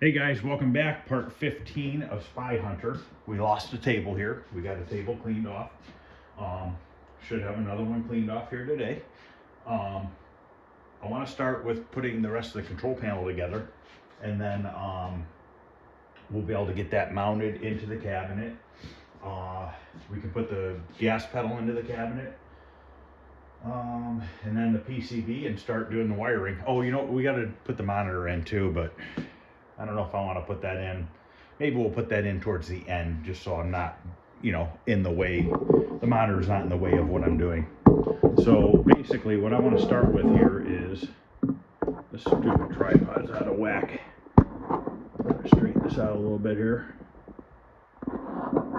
Hey guys, welcome back. Part 15 of Spy Hunter. We lost a table here. We got a table cleaned off. Should have another one cleaned off here today. I want to start with putting the rest of the control panel together, and then we'll be able to get that mounted into the cabinet. We can put the gas pedal into the cabinet, and then the PCB, and start doing the wiring. Oh, you know, we got to put the monitor in too, but I don't know if I want to put that in. Maybe we'll put that in towards the end, just so I'm not, you know, in the way. The monitor's not in the way of what I'm doing. So basically what I want to start with here is, this stupid tripod's out of whack. Straighten this out a little bit here.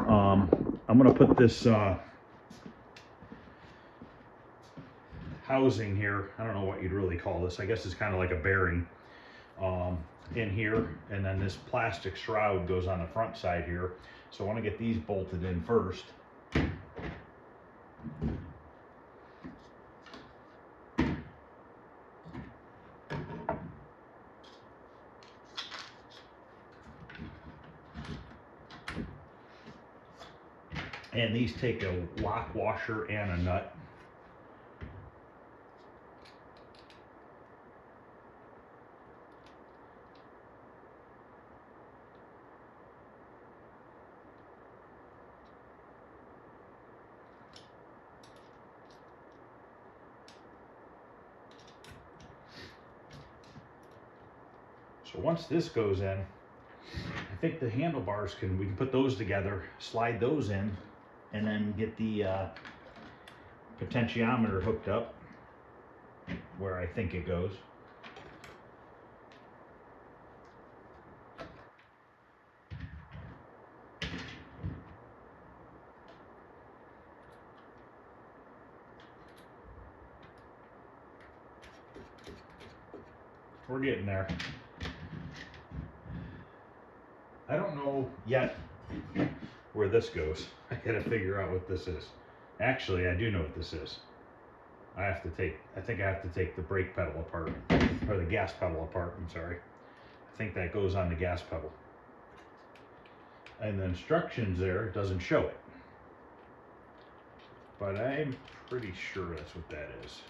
I'm going to put this housing here. I don't know what you'd really call this. I guess it's kind of like a bearing. In here, and then this plastic shroud goes on the front side here. So I want to get these bolted in first. And these take a lock washer and a nut. So once this goes in, I think the handlebars we can put those together, slide those in, and then get the potentiometer hooked up where I think it goes. We're getting there. I don't know yet where this goes. I gotta figure out what this is. Actually, I do know what this is. I think I have to take the brake pedal apart, or the gas pedal apart, I'm sorry. I think that goes on the gas pedal. And the instructions there, it doesn't show it. But I'm pretty sure that's what that is.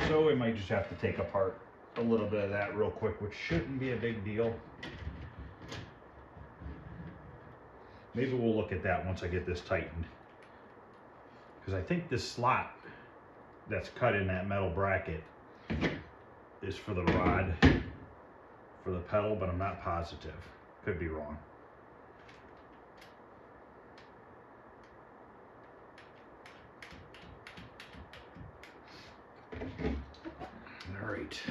So we might just have to take apart a little bit of that real quick, which shouldn't be a big deal. Maybe we'll look at that once I get this tightened. Because I think this slot that's cut in that metal bracket is for the rod for the pedal, but I'm not positive. Could be wrong. All right.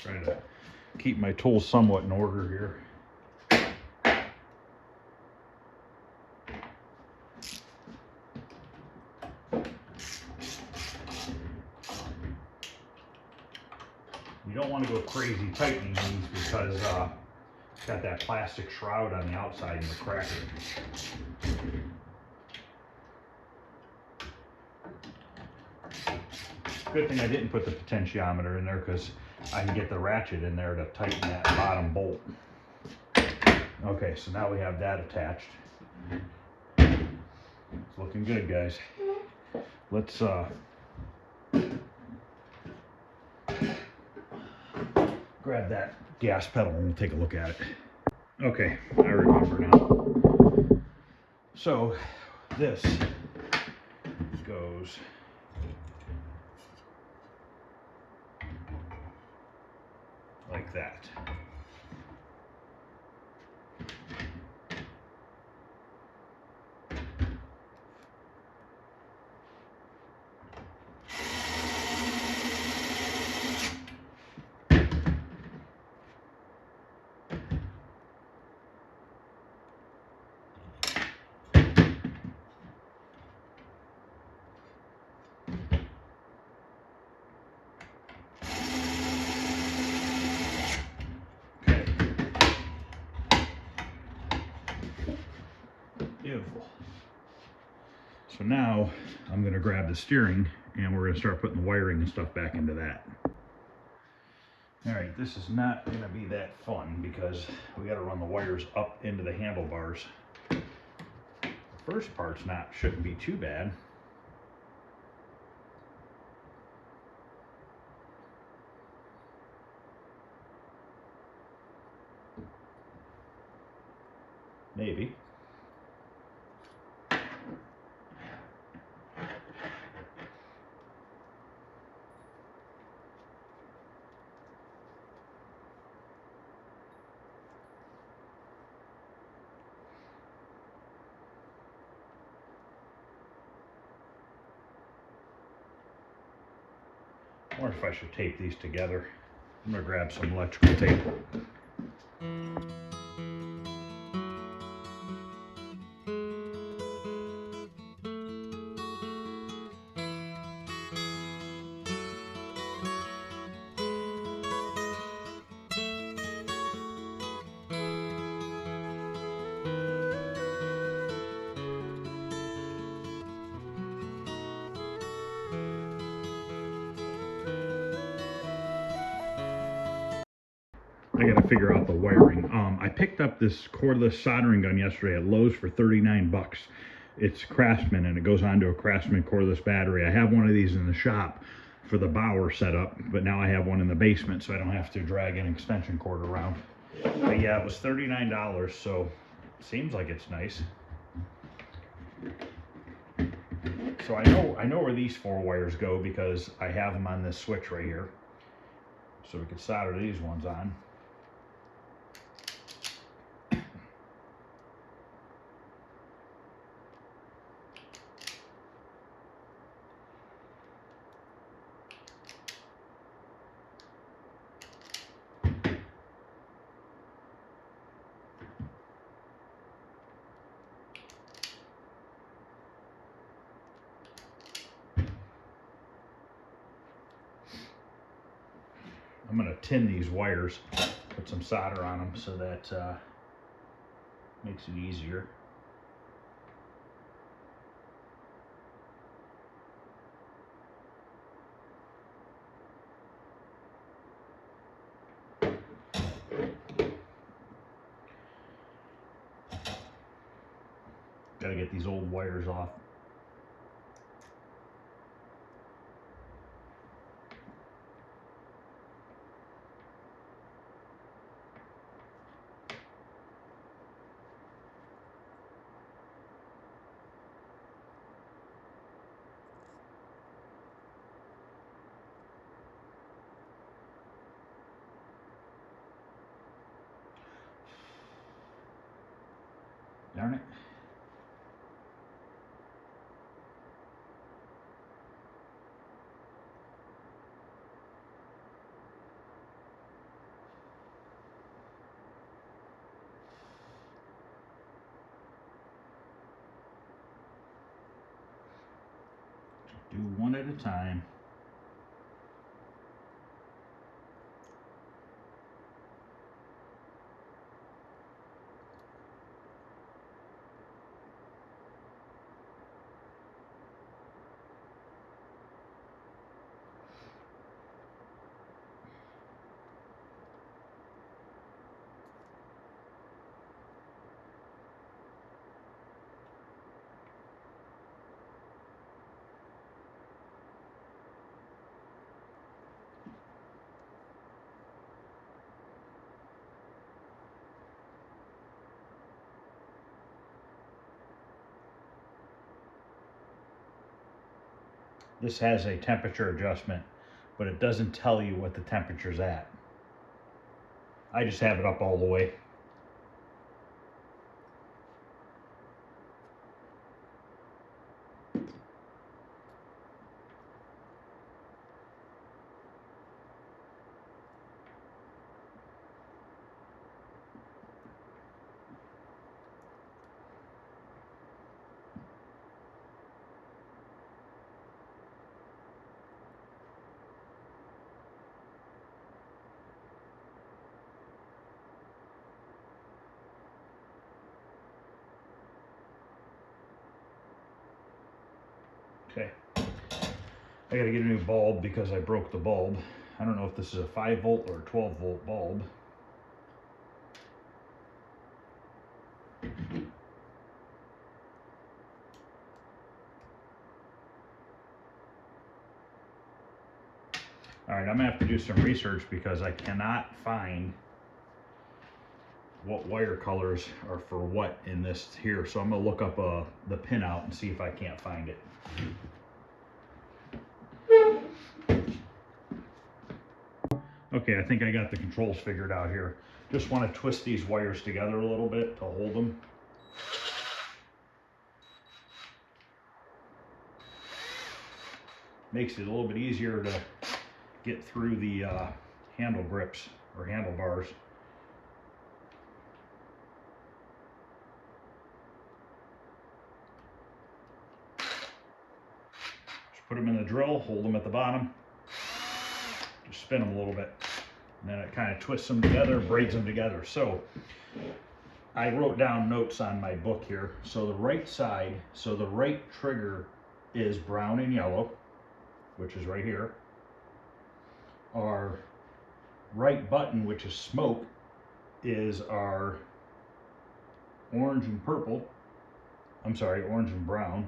Trying to keep my tools somewhat in order here. You don't want to go crazy tightening these because it's got that plastic shroud on the outside and the cracker. Good thing I didn't put the potentiometer in there, because I can get the ratchet in there to tighten that bottom bolt. Okay, so now we have that attached. It's looking good, guys. Let's grab that gas pedal and we'll take a look at it. Okay, I remember now. So this goes like that. So now I'm going to grab the steering and we're going to start putting the wiring and stuff back into that. All right, this is not going to be that fun because we got to run the wires up into the handlebars. The first part's shouldn't be too bad. Maybe. I wonder if I should tape these together. I'm gonna grab some electrical tape. I gotta figure out the wiring. I picked up this cordless soldering gun yesterday at Lowe's for 39 bucks. It's Craftsman and it goes onto a Craftsman cordless battery. I have one of these in the shop for the Bauer setup, but now I have one in the basement so I don't have to drag an extension cord around. But yeah, it was $39, so seems like it's nice. So I know where these 4 wires go because I have them on this switch right here. So we could solder these ones on. I'm going to tin these wires, put some solder on them so that makes it easier. Got to get these old wires off. Darn it. Do one at a time. This has a temperature adjustment, but it doesn't tell you what the temperature's at. I just have it up all the way. Okay. I gotta get a new bulb because I broke the bulb. I don't know if this is a 5 volt or a 12 volt bulb. All right, I'm gonna have to do some research because I cannot find what wire colors are for what in this here. So I'm gonna look up the pinout and see if I can't find it. Okay, I think I got the controls figured out here. Just want to twist these wires together a little bit to hold them. Makes it a little bit easier to get through the handle grips or handlebars. Just put them in the drill, hold them at the bottom, just spin them a little bit, and then it kind of twists them together, braids them together. So I wrote down notes on my book here. So the right side, so the right trigger is brown and yellow, which is right here. Our right button, which is smoke, is our orange and purple. I'm sorry, orange and brown.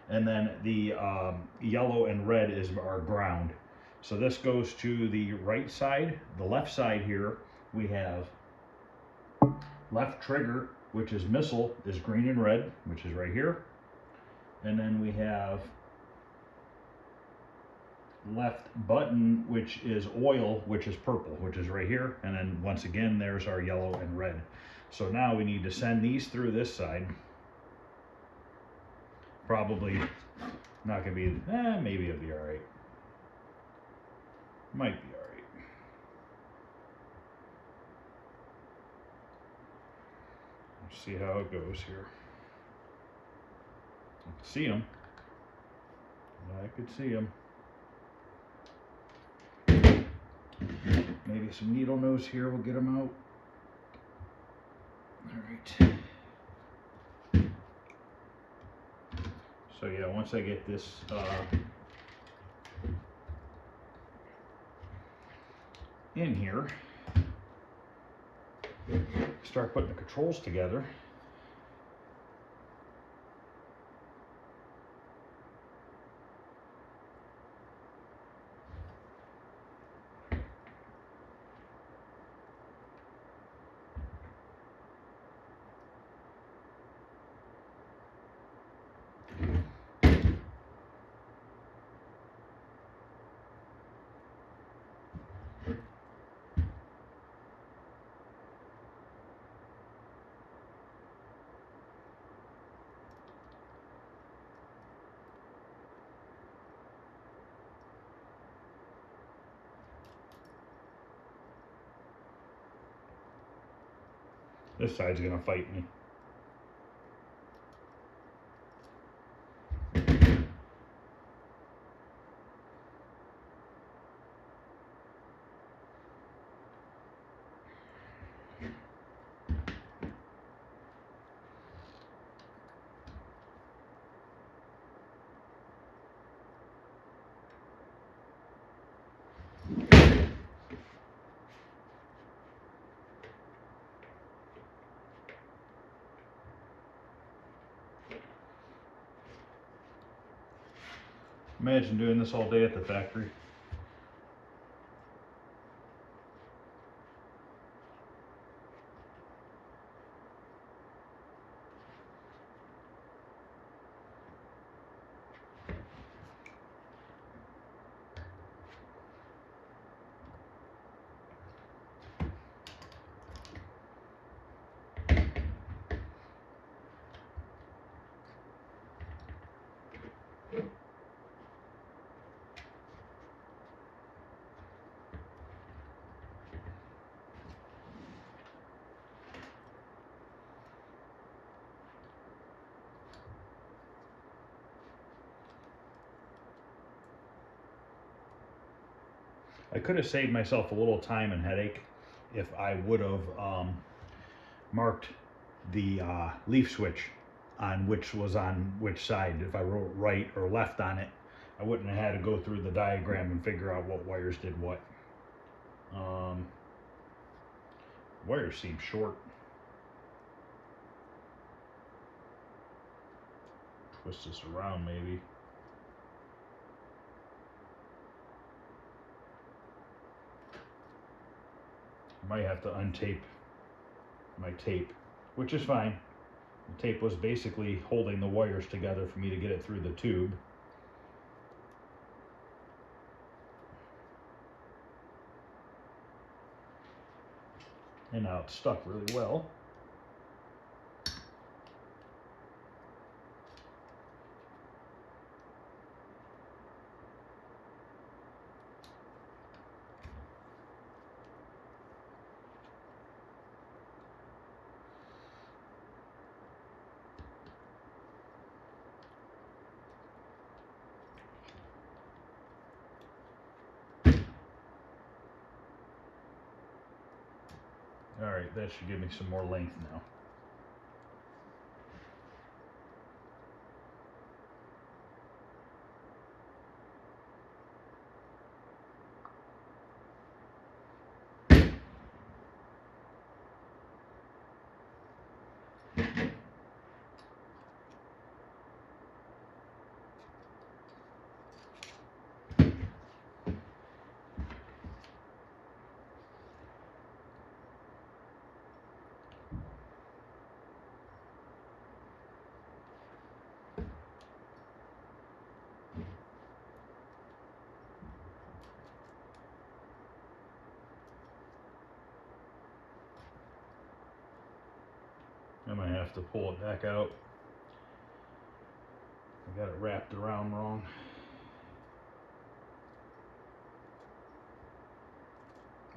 And then the yellow and red is our ground. So this goes to the right side. The left side here, we have left trigger, which is missile, is green and red, which is right here. And then we have left button, which is oil, which is purple, which is right here. And then once again, there's our yellow and red. So now we need to send these through this side. Probably not gonna be, maybe it'll be all right. Might be all right. Let's see how it goes here. I can see them. I could see them. Maybe some needle nose here will get them out. All right. So yeah, once I get this in here, start putting the controls together. This side's gonna fight me. Imagine doing this all day at the factory. I could have saved myself a little time and headache if I would have marked the leaf switch on which was on which side. If I wrote right or left on it, I wouldn't have had to go through the diagram and figure out what wires did what. Wires seem short. Twist this around maybe. Might have to untape my tape, which is fine. The tape was basically holding the wires together for me to get it through the tube. And now it's stuck really well. Alright, that should give me some more length now. I might have to pull it back out. I got it wrapped around wrong.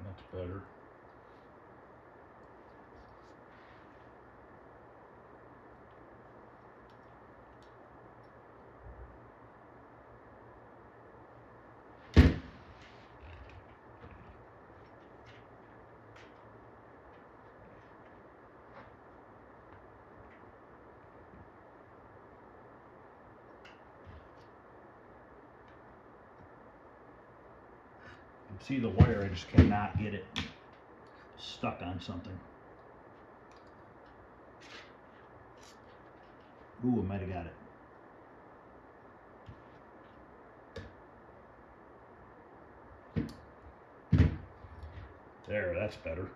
That's better. See the wire, I just cannot get it stuck on something. Ooh, I might have got it. There, that's better.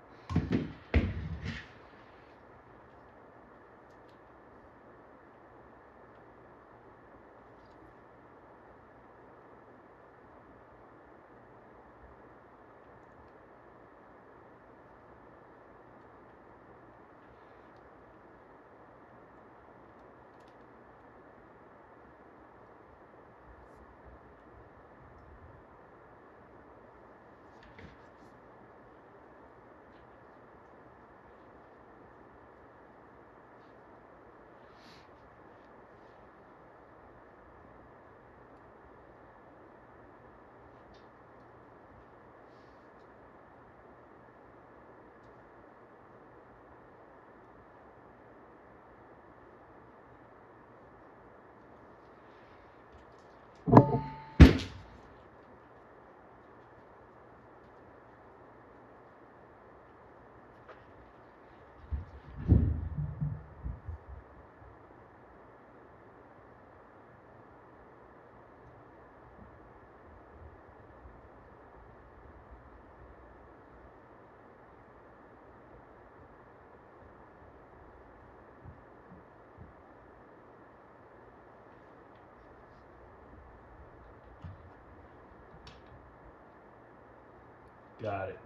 Got it.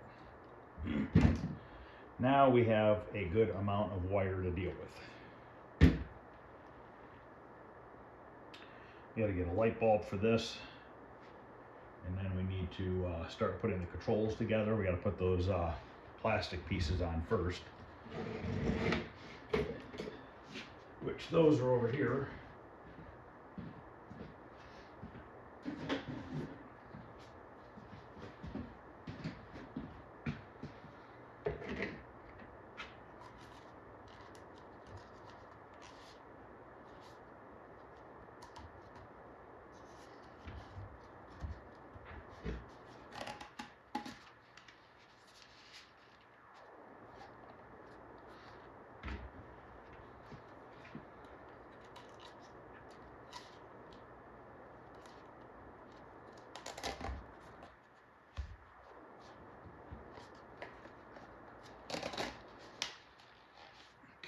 Now we have a good amount of wire to deal with. We got to get a light bulb for this, and then we need to start putting the controls together. We got to put those plastic pieces on first, which those are over here.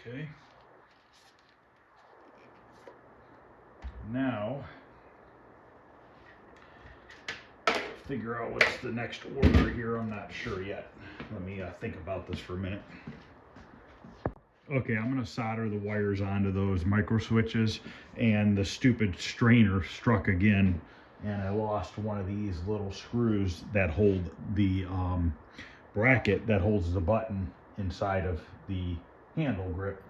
Okay. Now, figure out what's the next order here. I'm not sure yet. Let me think about this for a minute. Okay, I'm gonna solder the wires onto those micro switches, and the stupid strainer struck again, and I lost one of these little screws that hold the bracket that holds the button inside of the handle grip,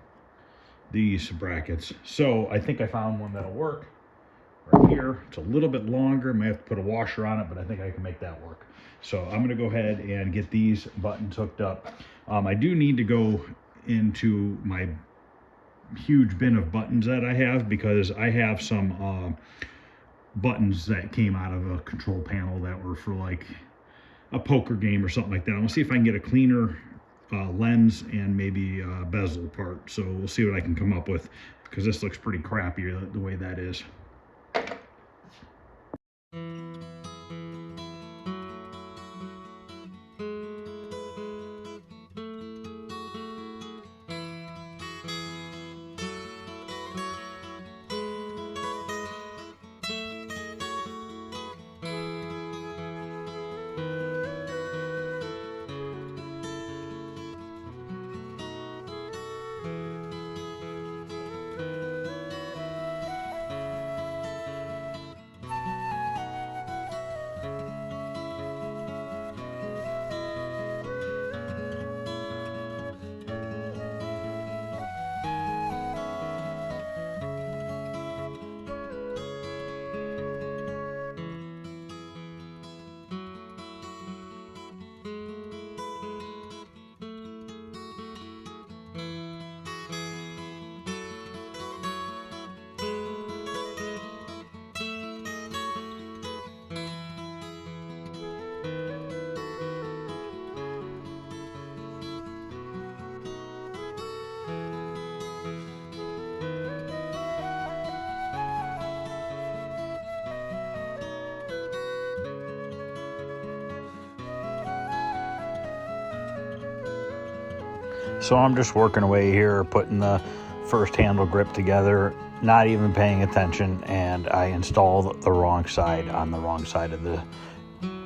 these brackets. So I think I found one that'll work right here. It's a little bit longer, I might have to put a washer on it, but I think I can make that work. So I'm gonna go ahead and get these buttons hooked up. I do need to go into my huge bin of buttons that I have, because I have some buttons that came out of a control panel that were for like a poker game or something like that. I'm gonna see if I can get a cleaner lens and maybe a bezel part. So we'll see what I can come up with, because this looks pretty crappy the way that is. So I'm just working away here, putting the first handle grip together, not even paying attention, and I installed the wrong side on the wrong side of the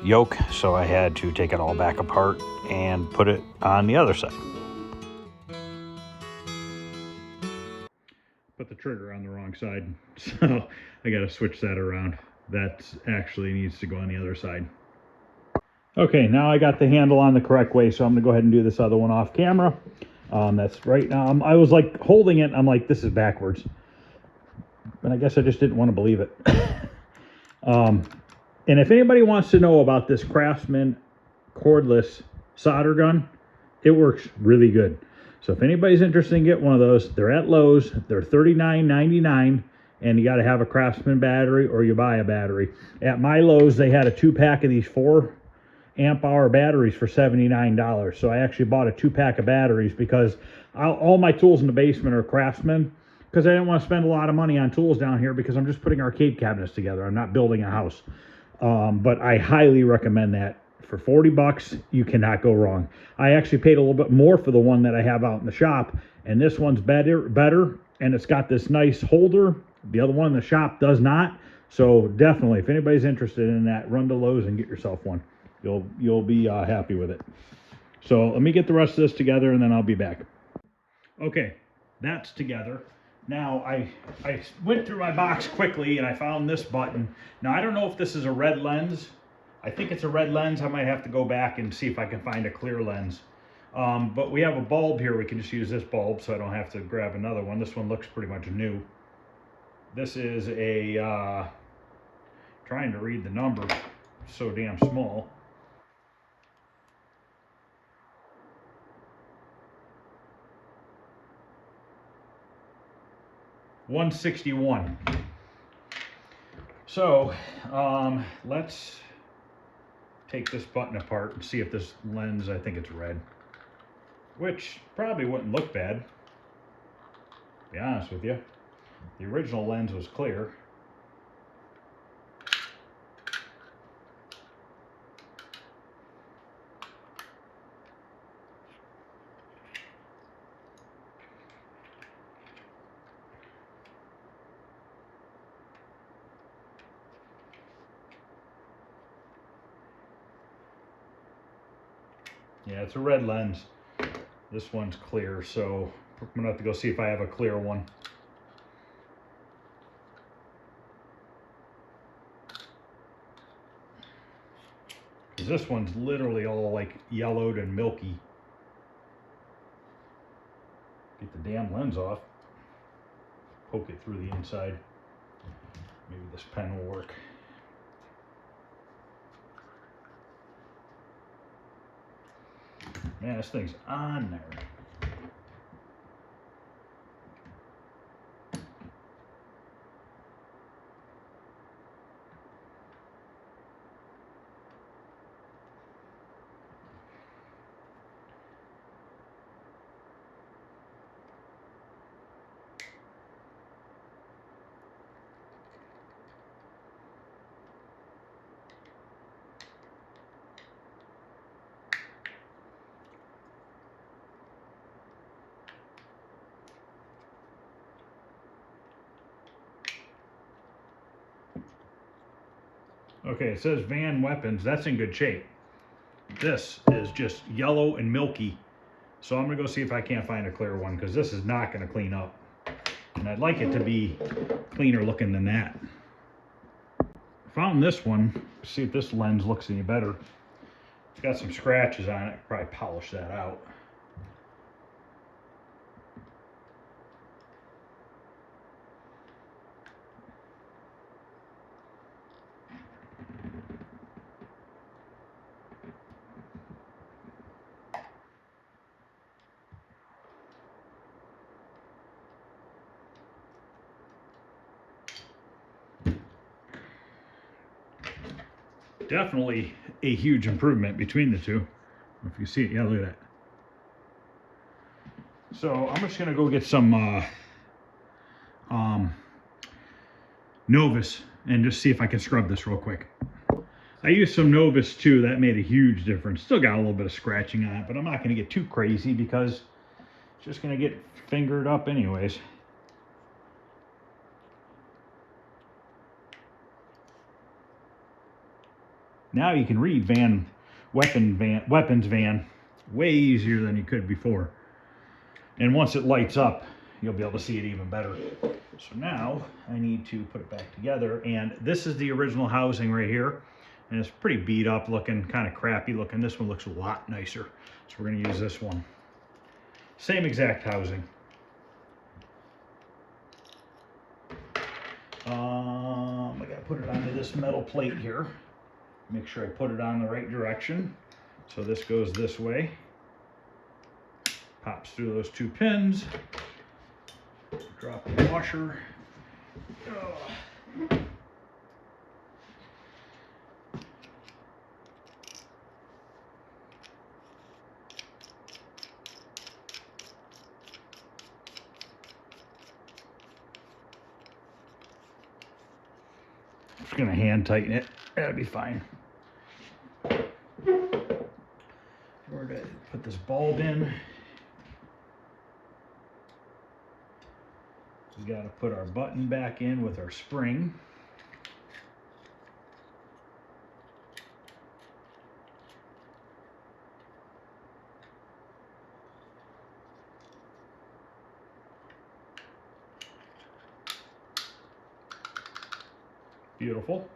yoke, so I had to take it all back apart and put it on the other side. Put the trigger on the wrong side, so I got to switch that around. That actually needs to go on the other side. Okay, now I got the handle on the correct way, so I'm gonna go ahead and do this other one off camera. That's right now. I was like holding it, I'm like, this is backwards. But I guess I just didn't want to believe it. And if anybody wants to know about this Craftsman cordless solder gun, it works really good. So if anybody's interested in getting one of those, they're at Lowe's. They're $39.99, and you got to have a Craftsman battery or you buy a battery. At my Lowe's, they had a 2-pack of these 4 amp hour batteries for $79. So I actually bought a 2-pack of batteries, because all my tools in the basement are Craftsman, because I didn't want to spend a lot of money on tools down here, because I'm just putting arcade cabinets together. I'm not building a house. But I highly recommend that. For 40 bucks, you cannot go wrong. I actually paid a little bit more for the one that I have out in the shop, and this one's better, and it's got this nice holder. The other one in the shop does not. So definitely, if anybody's interested in that, run to Lowe's and get yourself one. You'll be happy with it. So let me get the rest of this together, and then I'll be back. Okay, that's together. Now I went through my box quickly, and I found this button. Now I don't know if this is a red lens. I think it's a red lens. I might have to go back and see if I can find a clear lens. But we have a bulb here. We can just use this bulb, so I don't have to grab another one. This one looks pretty much new. This is a, trying to read the number, so damn small. $161. So let's take this button apart and see if this lens, I think it's red, which probably wouldn't look bad, to be honest with you. The original lens was clear. Yeah, it's a red lens. This one's clear, so I'm gonna have to go see if I have a clear one. Because this one's literally all like yellowed and milky. Get the damn lens off. Poke it through the inside. Maybe this pen will work. Man, this thing's on there. Okay, it says Van Weapons. That's in good shape. This is just yellow and milky. So I'm gonna go see if I can't find a clear one, because this is not gonna clean up. And I'd like it to be cleaner looking than that. Found this one. See if this lens looks any better. It's got some scratches on it. Probably polish that out. Definitely a huge improvement between the two. If you see it, yeah, look at that. So I'm just gonna go get some Novus and just see if I can scrub this real quick. I used some Novus too. That made a huge difference. Still got a little bit of scratching on it, but I'm not gonna get too crazy because it's just gonna get fingered up anyways. Now you can read Weapons Van way easier than you could before. And once it lights up, you'll be able to see it even better. So now I need to put it back together, and this is the original housing right here. And it's pretty beat up looking, kind of crappy looking. This one looks a lot nicer. So we're gonna use this one. Same exact housing. I gotta put it onto this metal plate here. Make sure I put it on the right direction. So this goes this way. Pops through those two pins. Drop the washer. Oh. Just gonna hand tighten it. That'll be fine. We're gonna put this bulb in. We gotta put our button back in with our spring. Beautiful.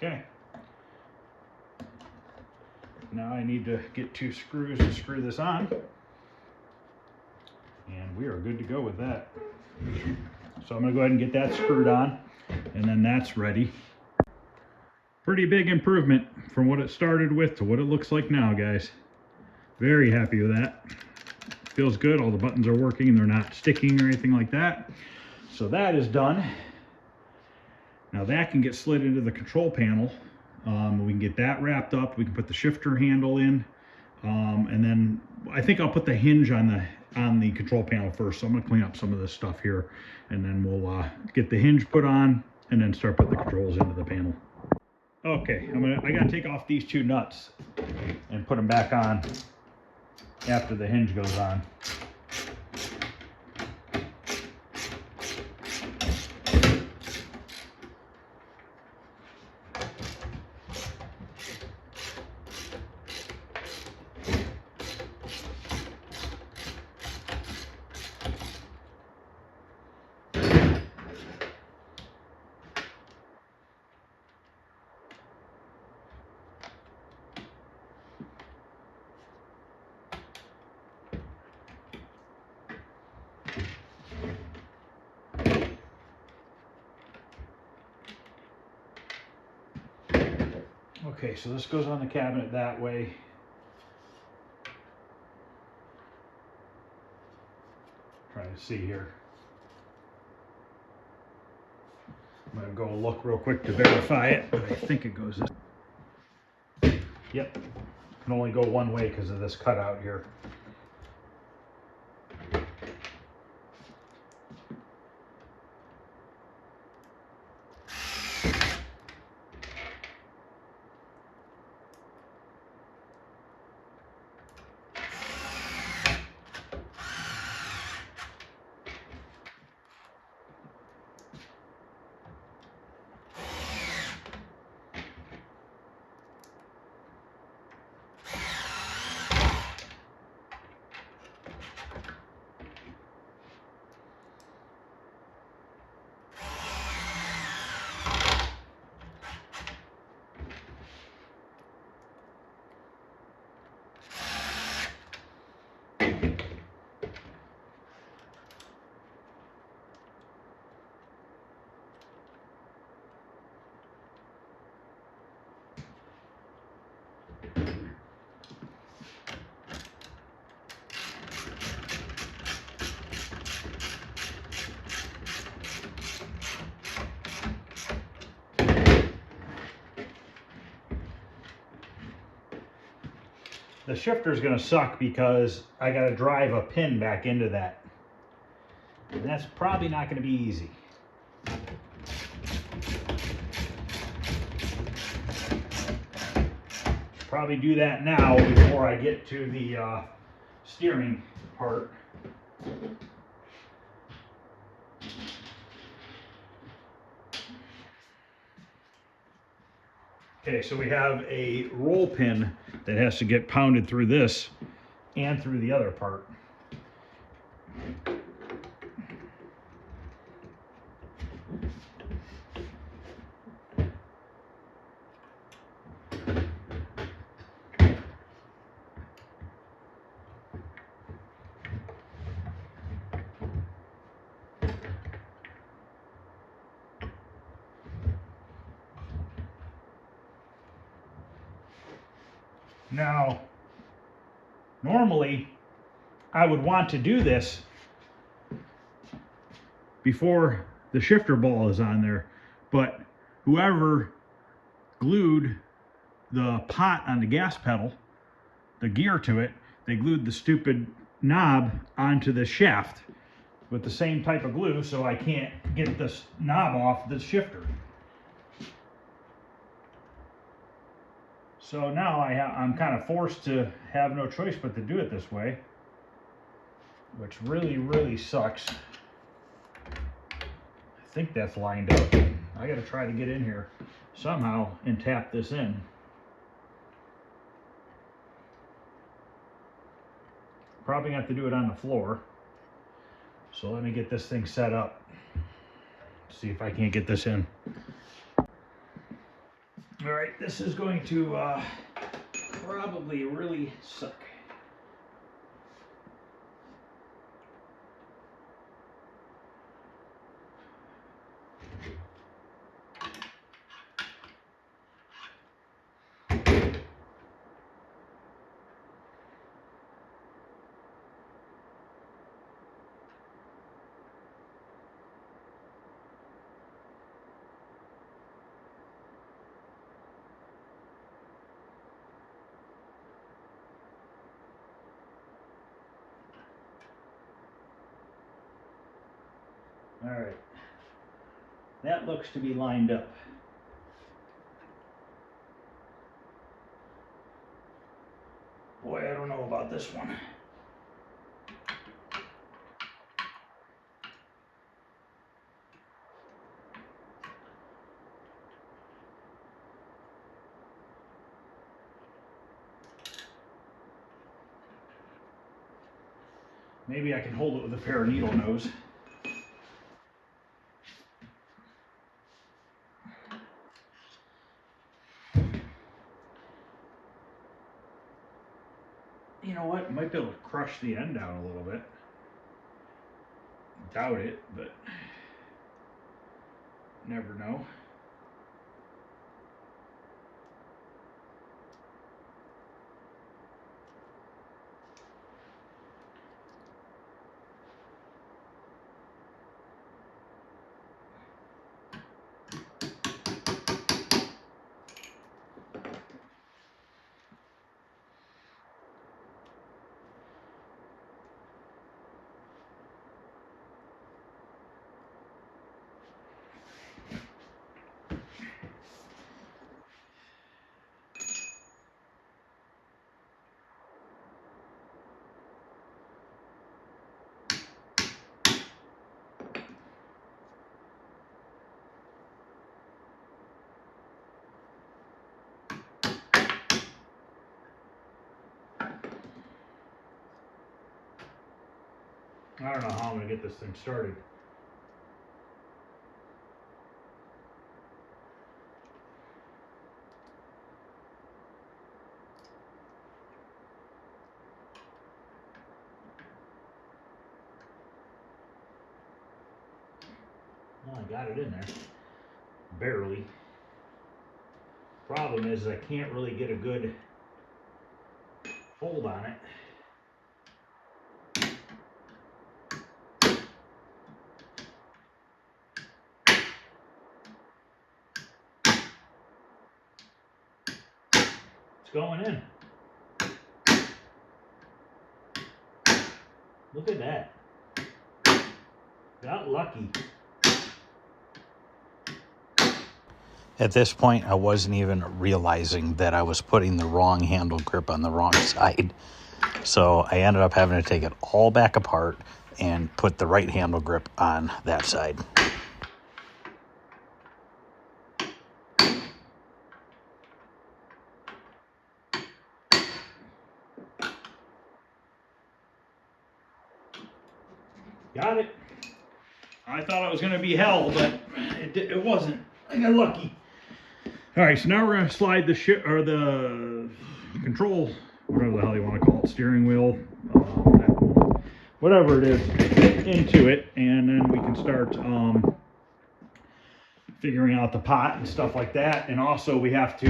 Okay. Now I need to get 2 screws to screw this on. And we are good to go with that. So I'm gonna go ahead and get that screwed on, and then that's ready. Pretty big improvement from what it started with to what it looks like now, guys. Very happy with that. Feels good. All the buttons are working and they're not sticking or anything like that. So that is done. Now that can get slid into the control panel. We can get that wrapped up. We can put the shifter handle in. And then I think I'll put the hinge on the control panel first. So I'm gonna clean up some of this stuff here, and then we'll get the hinge put on and then start putting the controls into the panel. Okay, I gotta take off these 2 nuts and put them back on after the hinge goes on. Okay, so this goes on the cabinet that way. Trying to see here. I'm gonna go look real quick to verify it, but I think it goes this. Yep, can only go one way because of this cutout here. The shifter's gonna suck because I gotta drive a pin back into that. And that's probably not gonna be easy. Probably do that now before I get to the steering part. Okay, so we have a roll pin that has to get pounded through this and through the other part. Now, normally I would want to do this before the shifter ball is on there, but whoever glued the pot on the gas pedal, the gear to it, they glued the stupid knob onto the shaft with the same type of glue, so I can't get this knob off the shifter. So now I'm kind of forced to have no choice but to do it this way, which really sucks. I think that's lined up. I gotta try to get in here somehow and tap this in. Probably have to do it on the floor. So let me get this thing set up. See if I can't get this in. All right, this is going to probably really suck. All right, that looks to be lined up. Boy, I don't know about this one. Maybe I can hold it with a pair of needle nose. You know what? Might be able to crush the end down a little bit. Doubt it, but never know. I don't know how I'm gonna get this thing started. Well, I got it in there. Barely. Problem is I can't really get a good hold on it. It's going in. Look at that. Got lucky. At this point, I wasn't even realizing that I was putting the wrong handle grip on the wrong side. So I ended up having to take it all back apart and put the right handle grip on that side. Got it. I thought it was going to be hell, but it wasn't. I got lucky. All right, so now we're going to slide the the control, whatever the hell you want to call it, steering wheel, whatever it is, into it, and then we can start figuring out the pot and stuff like that. And also we have to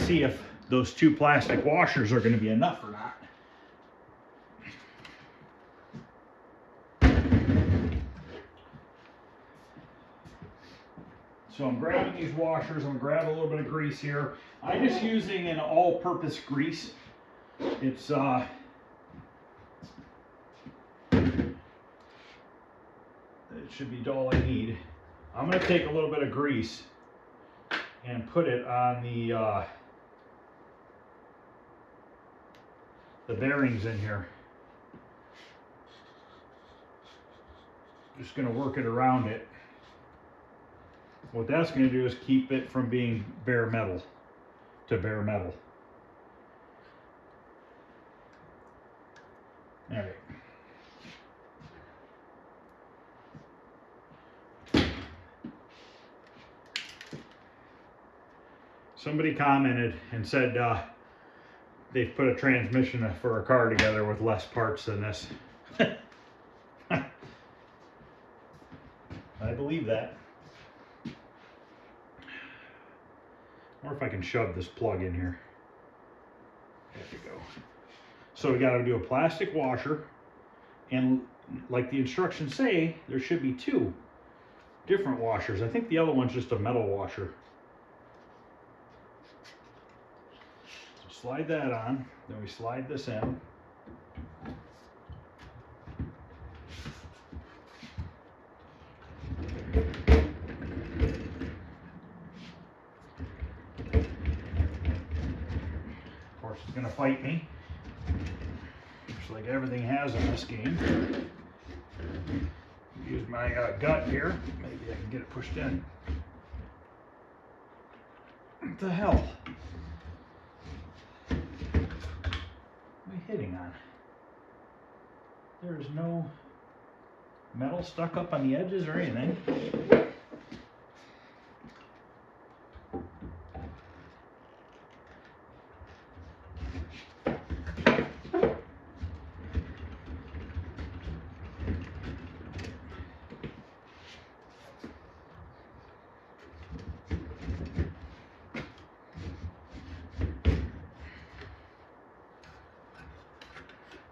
see if those two plastic washers are going to be enough or not. So I'm grabbing these washers. I'm gonna grab a little bit of grease here. I'm just using an all-purpose grease. It's it should be all I need. I'm gonna take a little bit of grease and put it on the bearings in here. Just gonna work it around it. What that's going to do is keep it from being bare metal to bare metal. All right. Somebody commented and said they've put a transmission for a car together with less parts than this. I believe that. Or if I can shove this plug in here. There we go. So we got to do a plastic washer, and like the instructions say, there should be two different washers. I think the other one's just a metal washer. So slide that on, then we slide this in. It's gonna fight me, just like everything has in this game. Use my gut here. Maybe I can get it pushed in. What the hell? What am I hitting on? There's no metal stuck up on the edges or anything.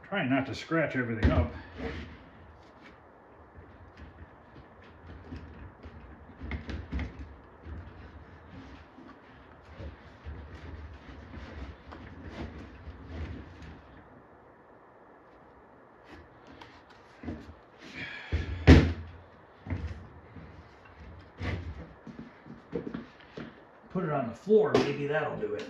Trying not to scratch everything up. Put it on the floor, maybe that'll do it.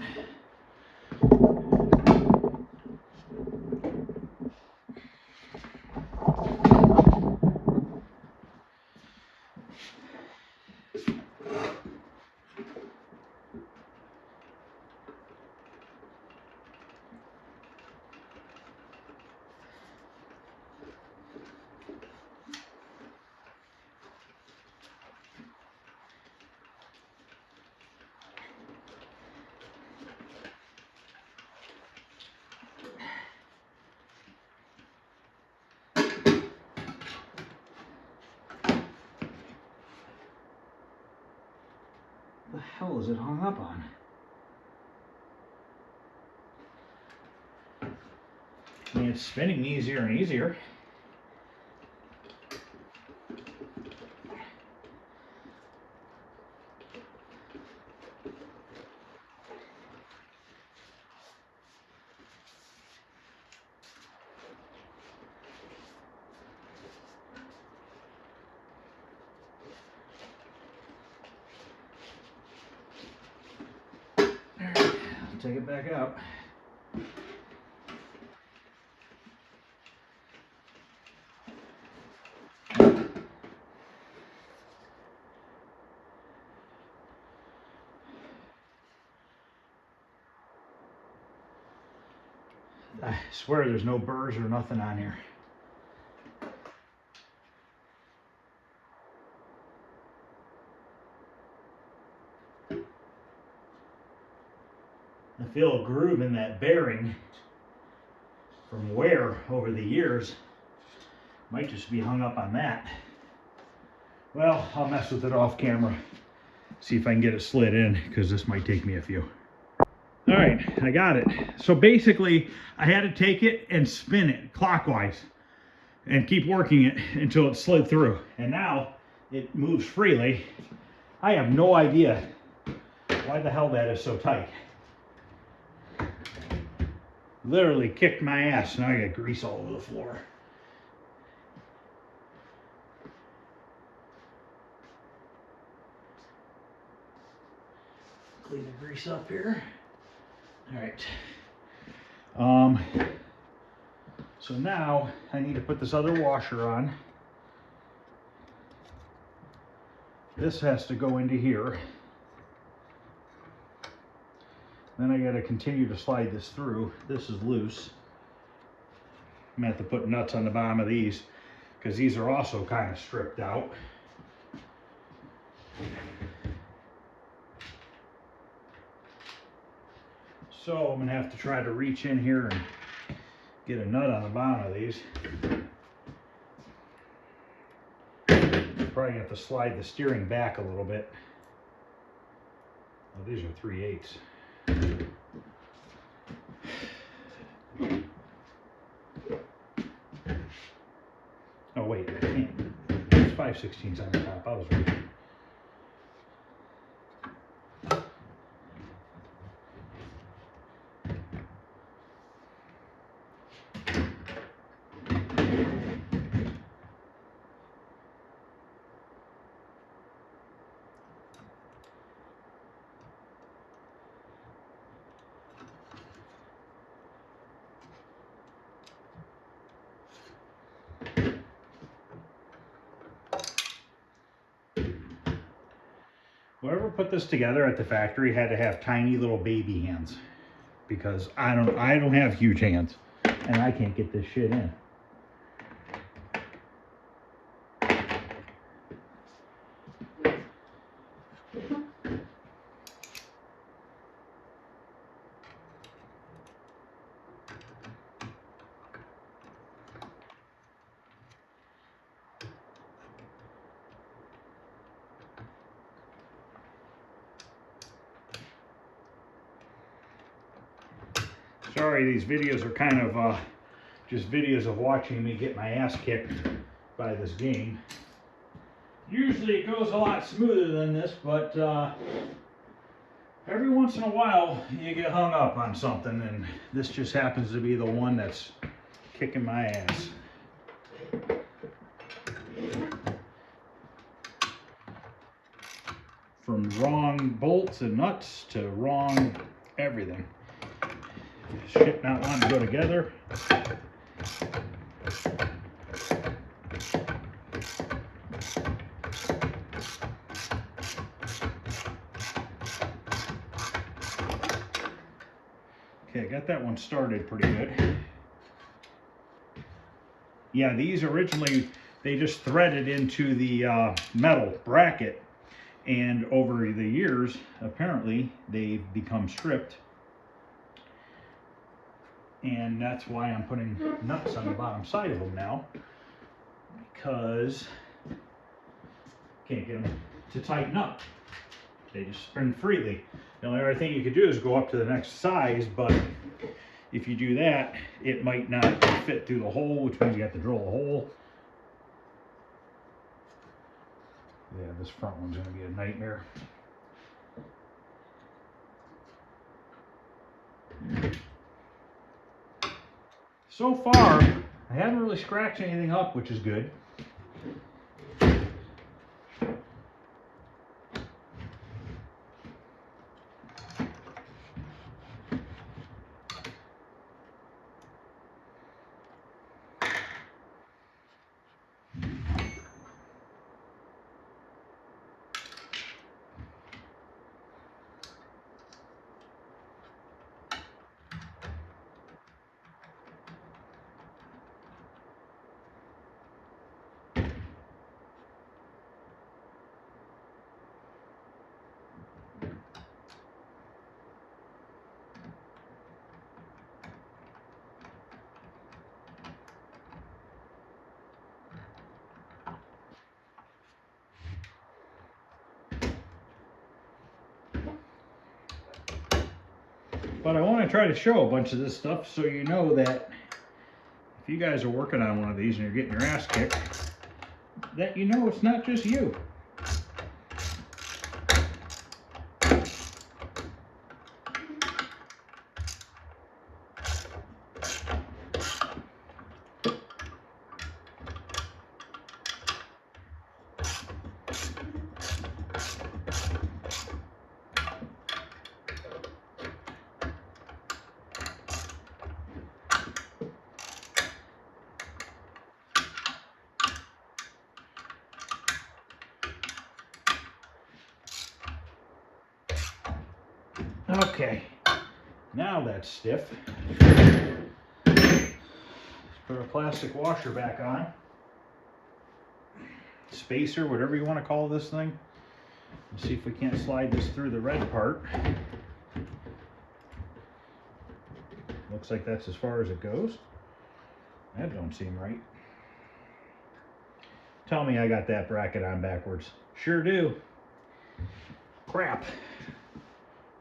What the hell is it hung up on? I mean, it's spinning easier and easier. Take it back out. I swear there's no burrs or nothing on here. I feel a groove in that bearing from wear over the years. Might just be hung up on that. Well, I'll mess with it off camera. See if I can get it slid in, because this might take me a few. All right, I got it. So basically, I had to take it and spin it clockwise and keep working it until it slid through. And now it moves freely. I have no idea why the hell that is so tight. Literally kicked my ass. Now I got grease all over the floor. Clean the grease up here. All right. So now I need to put this other washer on. This has to go into here. Then I got to continue to slide this through. This is loose. I'm going to have to put nuts on the bottom of these because these are also kind of stripped out. So I'm going to have to try to reach in here and get a nut on the bottom of these. Probably have to slide the steering back a little bit. Oh, these are 3/8. Oh wait, I can't. It's 5/16 on the top. I was right. Whoever put this together at the factory had to have tiny little baby hands, because I don't have huge hands and I can't get this shit in. Sorry, these videos are kind of just videos of watching me get my ass kicked by this game. Usually it goes a lot smoother than this, but every once in a while you get hung up on something, and this just happens to be the one that's kicking my ass. From wrong bolts and nuts to wrong everything. Shit not wanting to go together. Okay, I got that one started pretty good. Yeah, these originally, they just threaded into the metal bracket, and over the years, apparently, they've become stripped. And that's why I'm putting nuts on the bottom side of them now, because can't get them to tighten up. They just spin freely. The only other thing you could do is go up to the next size, but if you do that, it might not fit through the hole, which means you have to drill a hole. Yeah, this front one's gonna be a nightmare. So far, I haven't really scratched anything up, which is good. But I want to try to show a bunch of this stuff so you know that if you guys are working on one of these and you're getting your ass kicked, that you know it's not just you. Okay, now that's stiff. Let's put our plastic washer back on. Spacer, whatever you want to call this thing. Let's see if we can't slide this through the red part. Looks like that's as far as it goes. That don't seem right. Tell me I got that bracket on backwards. Sure do. Crap.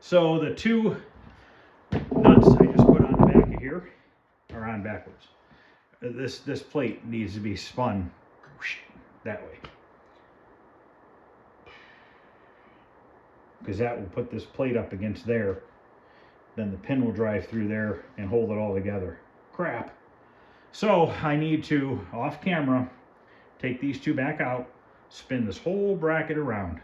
So the two nuts I just put on the back of here are on backwards. This plate needs to be spun that way, because that will put this plate up against there. Then the pin will drive through there and hold it all together. Crap. So I need to, off camera, take these two back out, spin this whole bracket around.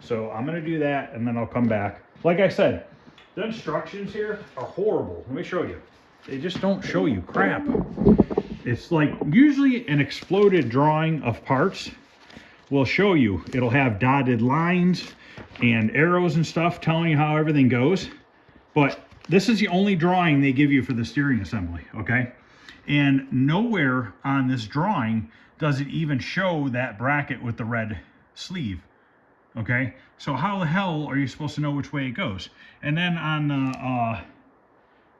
So I'm going to do that and then I'll come back. Like I said, the instructions here are horrible. Let me show you. They just don't show you crap. It's like usually an exploded drawing of parts will show you. It'll have dotted lines and arrows and stuff telling you how everything goes. But this is the only drawing they give you for the steering assembly, okay? And nowhere on this drawing does it even show that bracket with the red sleeve. Okay, so how the hell are you supposed to know which way it goes? And then on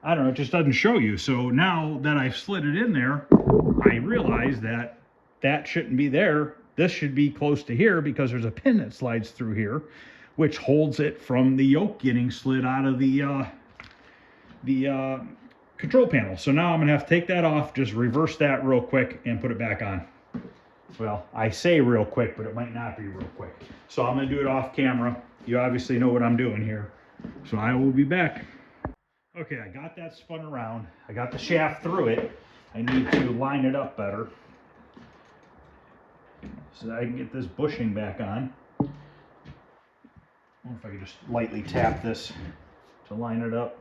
I don't know, it just doesn't show you. So now that I've slid it in there, I realize that that shouldn't be there. This should be close to here because there's a pin that slides through here, which holds it from the yoke getting slid out of the control panel. So now I'm gonna have to take that off, just reverse that real quick and put it back on. Well, I say real quick, but it might not be real quick. So I'm going to do it off camera. You obviously know what I'm doing here. So I will be back. Okay, I got that spun around. I got the shaft through it. I need to line it up better so that I can get this bushing back on. I wonder if I could just lightly tap this to line it up.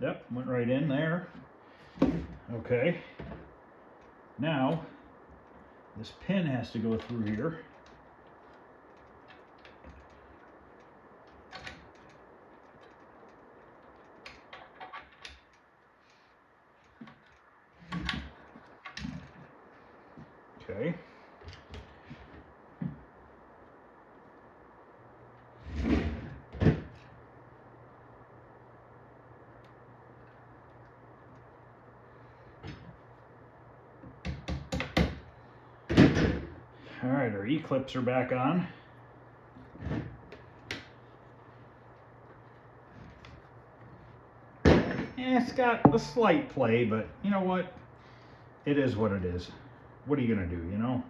Yep, went right in there. Okay, now this pin has to go through here. Okay. All right, our E-clips are back on. It's got a slight play, but you know what? It is what it is. What are you gonna do, you know?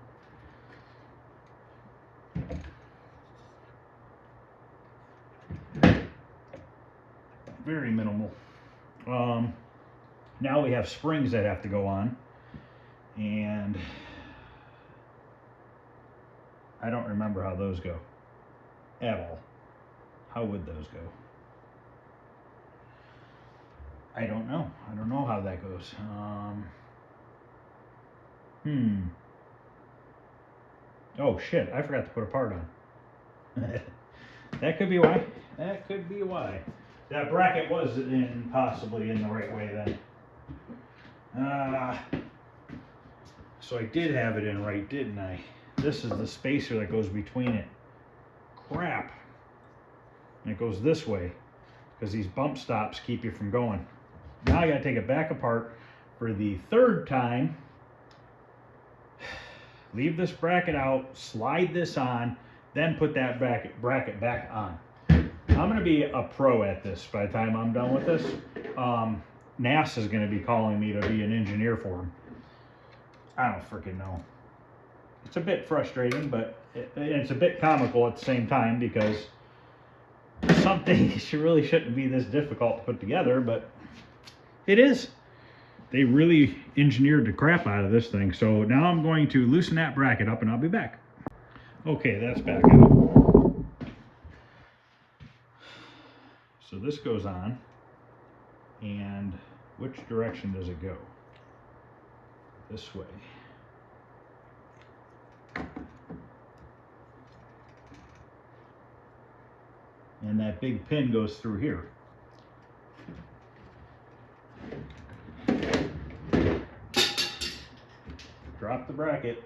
Very minimal. Now we have springs that have to go on, and I don't remember how those go at all. How would those go? I don't know. I don't know how that goes. Oh shit, I forgot to put a part on. That could be why. That could be why. That bracket was possibly in the right way then. So I did have it in right, didn't I? This is the spacer that goes between it. Crap. And it goes this way, because these bump stops keep you from going. Now I gotta take it back apart for the third time. Leave this bracket out, slide this on, then put that bracket back on. I'm gonna be a pro at this by the time I'm done with this. NASA is gonna be calling me to be an engineer for them. I don't freaking know. It's a bit frustrating, but it's a bit comical at the same time, because something really shouldn't be this difficult to put together, but it is. They really engineered the crap out of this thing. So now I'm going to loosen that bracket up and I'll be back. Okay, that's back out. So this goes on, and which direction does it go? This way. And that big pin goes through here. Drop the bracket.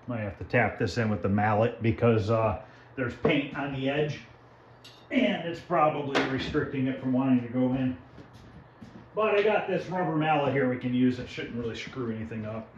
Might have to tap this in with the mallet because there's paint on the edge and it's probably restricting it from wanting to go in. But I got this rubber mallet here we can use. It shouldn't really screw anything up.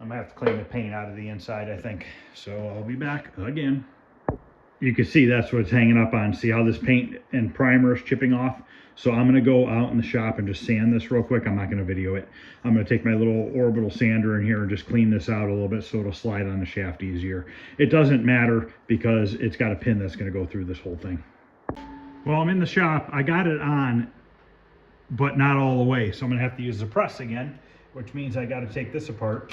I'm gonna have to clean the paint out of the inside, I think. So I'll be back again. You can see that's what it's hanging up on. See how this paint and primer is chipping off? So I'm gonna go out in the shop and just sand this real quick. I'm not gonna video it. I'm gonna take my little orbital sander in here and just clean this out a little bit so it'll slide on the shaft easier. It doesn't matter because it's got a pin that's gonna go through this whole thing. Well, I'm in the shop. I got it on, but not all the way. So I'm gonna have to use the press again, which means I gotta take this apart.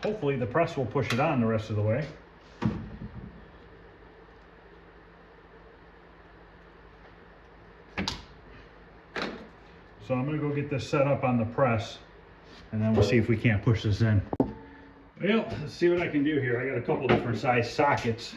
Hopefully the press will push it on the rest of the way. So I'm gonna go get this set up on the press and then we'll see if we can't push this in. Well, let's see what I can do here. I got a couple different size sockets.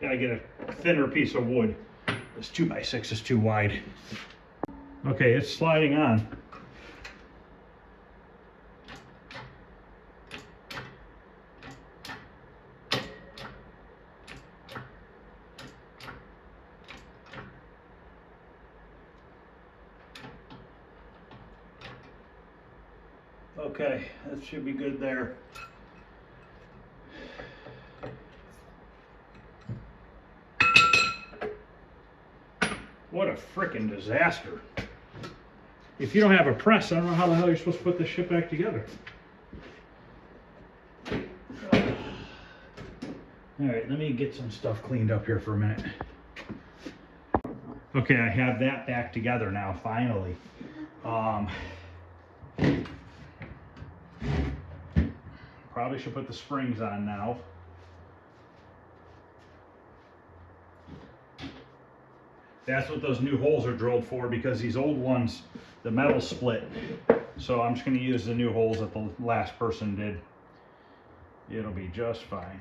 Gotta get a thinner piece of wood. This 2x6 is too wide. Okay, it's sliding on. Okay, that should be good there. What a frickin' disaster. If you don't have a press, I don't know how the hell you're supposed to put this shit back together. Alright, let me get some stuff cleaned up here for a minute. Okay, I have that back together now, finally. Probably should put the springs on now. That's what those new holes are drilled for, because these old ones, the metal split. So I'm just going to use the new holes that the last person did. It'll be just fine.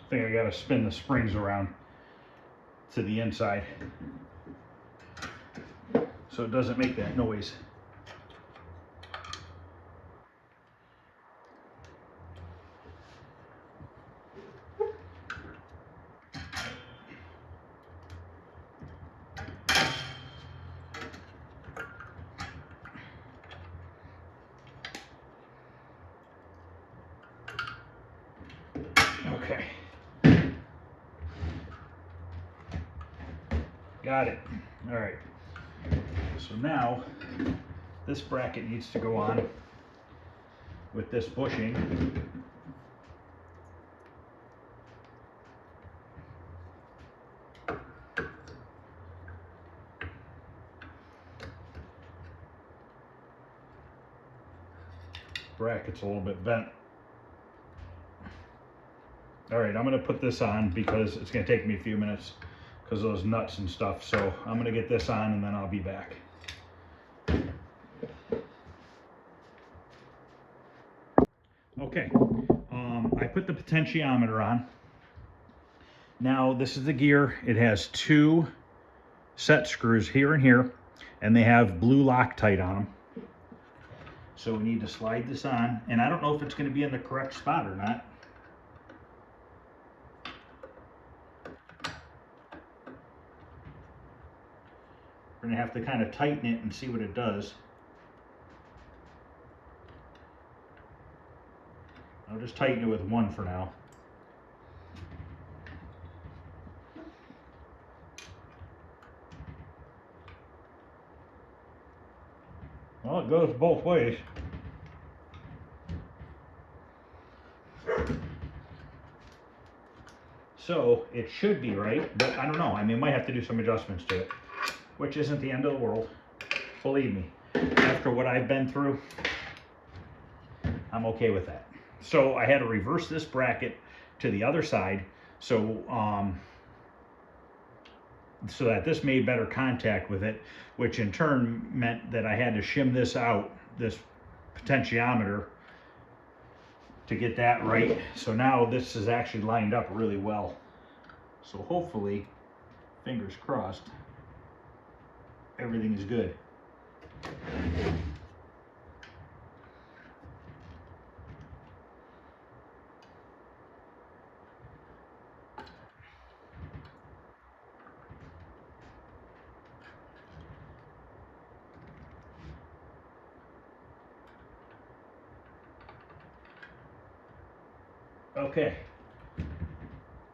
I think I gotta spin the springs around to the inside so it doesn't make that noise. Okay. Got it. All right. So now this bracket needs to go on with this bushing. Bracket's a little bit bent. All right, I'm gonna put this on because it's gonna take me a few minutes because of those nuts and stuff. So I'm gonna get this on and then I'll be back. Okay, I put the potentiometer on. Now this is the gear. It has two set screws here and here, and they have blue Loctite on them. So we need to slide this on, and I don't know if it's going to be in the correct spot or not. We're going to have to kind of tighten it and see what it does. I'll just tighten it with one for now. Well, it goes both ways. So it should be right, but I don't know. I mean, might have to do some adjustments to it, which isn't the end of the world. Believe me, after what I've been through, I'm okay with that. So I had to reverse this bracket to the other side, so that this made better contact with it, which in turn meant that I had to shim this out, this potentiometer, to get that right. So now this is actually lined up really well. So hopefully, fingers crossed, everything is good. Okay,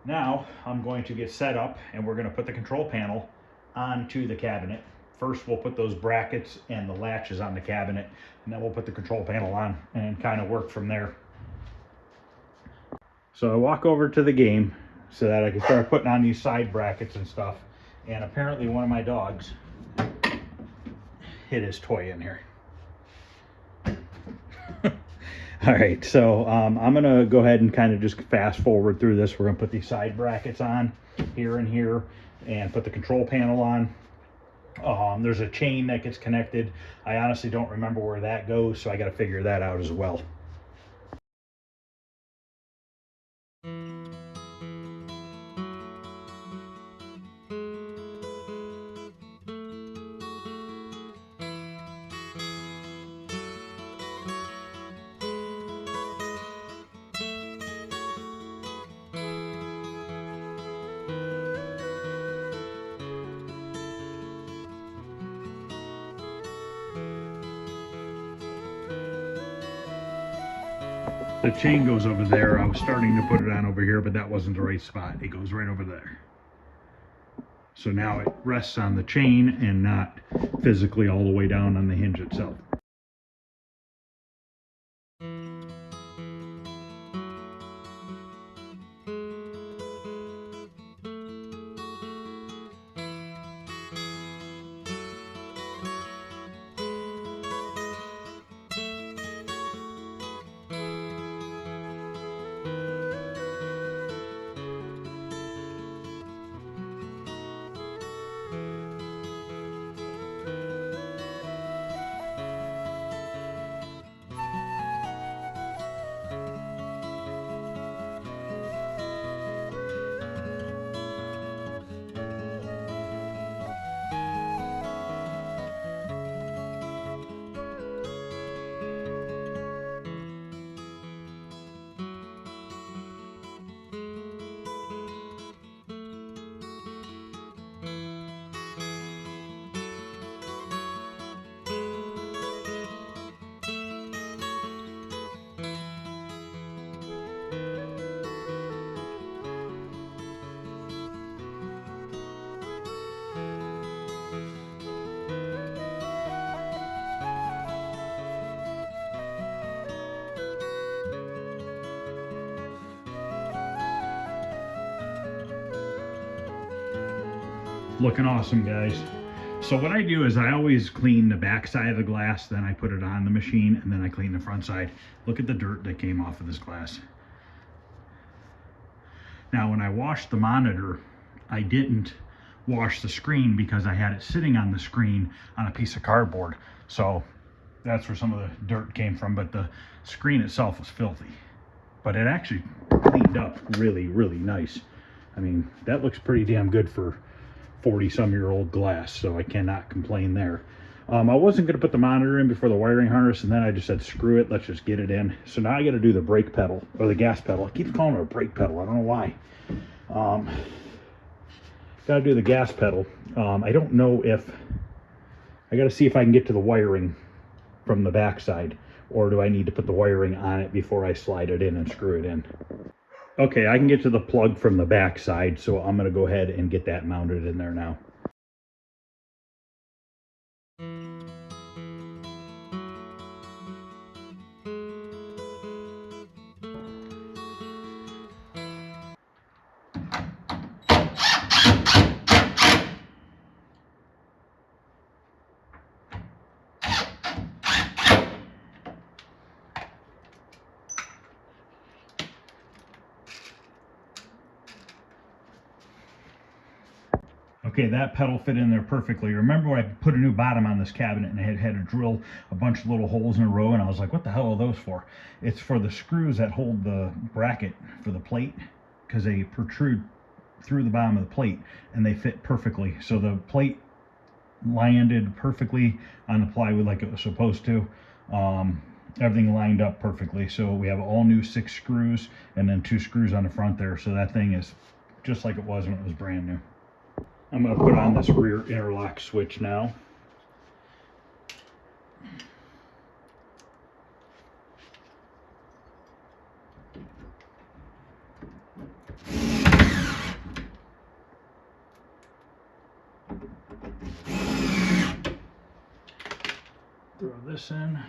now I'm going to get set up and we're going to put the control panel onto the cabinet. First we'll put those brackets and the latches on the cabinet, and then we'll put the control panel on and kind of work from there. So I walk over to the game so that I can start putting on these side brackets and stuff, and apparently one of my dogs hit his toy in here. All right, so I'm gonna go ahead and kind of just fast forward through this. We're gonna put these side brackets on here and here and put the control panel on. There's a chain that gets connected. I honestly don't remember where that goes, so I got to figure that out as well. The chain goes over there. I was starting to put it on over here, but that wasn't the right spot. It goes right over there. So now it rests on the chain and not physically all the way down on the hinge itself. Looking awesome, guys. So what I do is I always clean the back side of the glass, then I put it on the machine, and then I clean the front side. Look at the dirt that came off of this glass. Now when I washed the monitor, I didn't wash the screen because I had it sitting on the screen on a piece of cardboard. So that's where some of the dirt came from, but the screen itself was filthy. But it actually cleaned up really, really nice. I mean, that looks pretty damn good for 40-some-year-old glass, so I cannot complain there. I wasn't going to put the monitor in before the wiring harness, and then I just said, screw it, let's just get it in. So now I got to do the brake pedal, or the gas pedal. I keep calling it a brake pedal, I don't know why. Got to do the gas pedal. I don't know if, I got to see if I can get to the wiring from the backside, or do I need to put the wiring on it before I slide it in and screw it in. Okay, I can get to the plug from the back side, so I'm going to go ahead and get that mounted in there now. Okay, that pedal fit in there perfectly. Remember when I put a new bottom on this cabinet and I had to drill a bunch of little holes in a row, and I was like, what the hell are those for? It's for the screws that hold the bracket for the plate, because they protrude through the bottom of the plate and they fit perfectly. So the plate landed perfectly on the plywood like it was supposed to. Everything lined up perfectly. So we have all new 6 screws and then 2 screws on the front there. So that thing is just like it was when it was brand new. I'm going to put on this rear interlock switch now. Throw this in.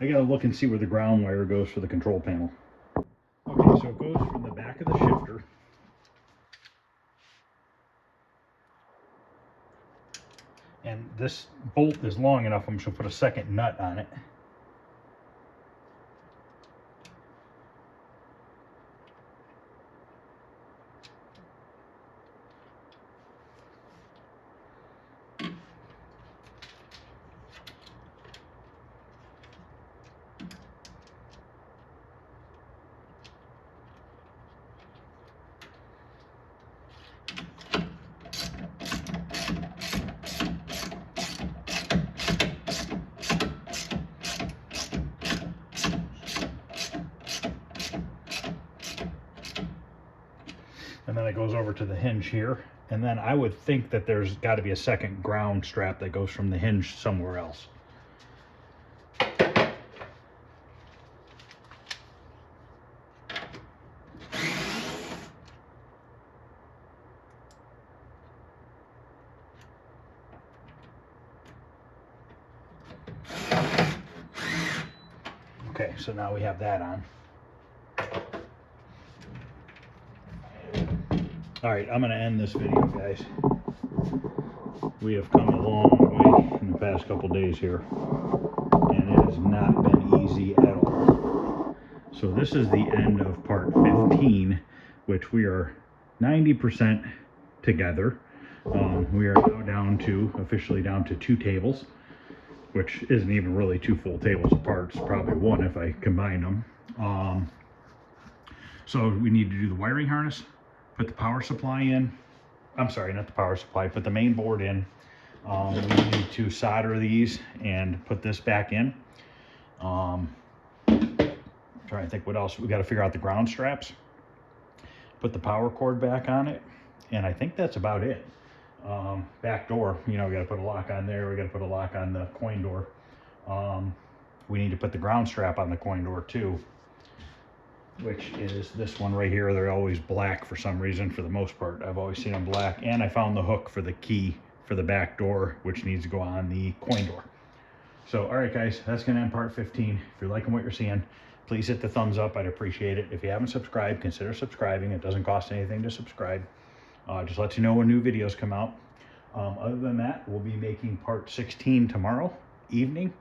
I gotta look and see where the ground wire goes for the control panel. Okay, so it goes from the back of the shifter and this bolt is long enough, I'm just gonna put a second nut on it. And then it goes over to the hinge here. And then I would think that there's got to be a second ground strap that goes from the hinge somewhere else. Okay, so now we have that on. All right, I'm gonna end this video, guys. We have come a long way in the past couple days here, and it has not been easy at all. So this is the end of part 15, which we are 90% together. We are now down to, officially down to 2 tables, which isn't even really 2 full tables apart. It's probably 1 if I combine them. So we need to do the wiring harness, put the power supply in. I'm sorry, not the power supply, put the main board in. We need to solder these and put this back in. Trying to think what else. We got to figure out the ground straps, put the power cord back on it, and I think that's about it. Back door, you know, we got to put a lock on there. We got to put a lock on the coin door. We need to put the ground strap on the coin door too, which is this one right here. They're always black for some reason, for the most part. I've always seen them black. And I found the hook for the key for the back door, which needs to go on the coin door. So, all right, guys, that's going to end part 15. If you're liking what you're seeing, please hit the thumbs up. I'd appreciate it. If you haven't subscribed, consider subscribing. It doesn't cost anything to subscribe. Just let you know when new videos come out. Other than that, we'll be making part 16 tomorrow evening.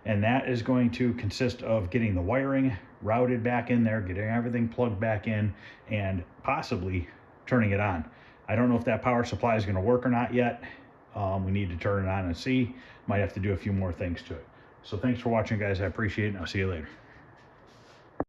And that is going to consist of getting the wiring routed back in there, getting everything plugged back in, and possibly turning it on. I don't know if that power supply is going to work or not yet. We need to turn it on and see. Might have to do a few more things to it. So thanks for watching, guys. I appreciate it, and I'll see you later.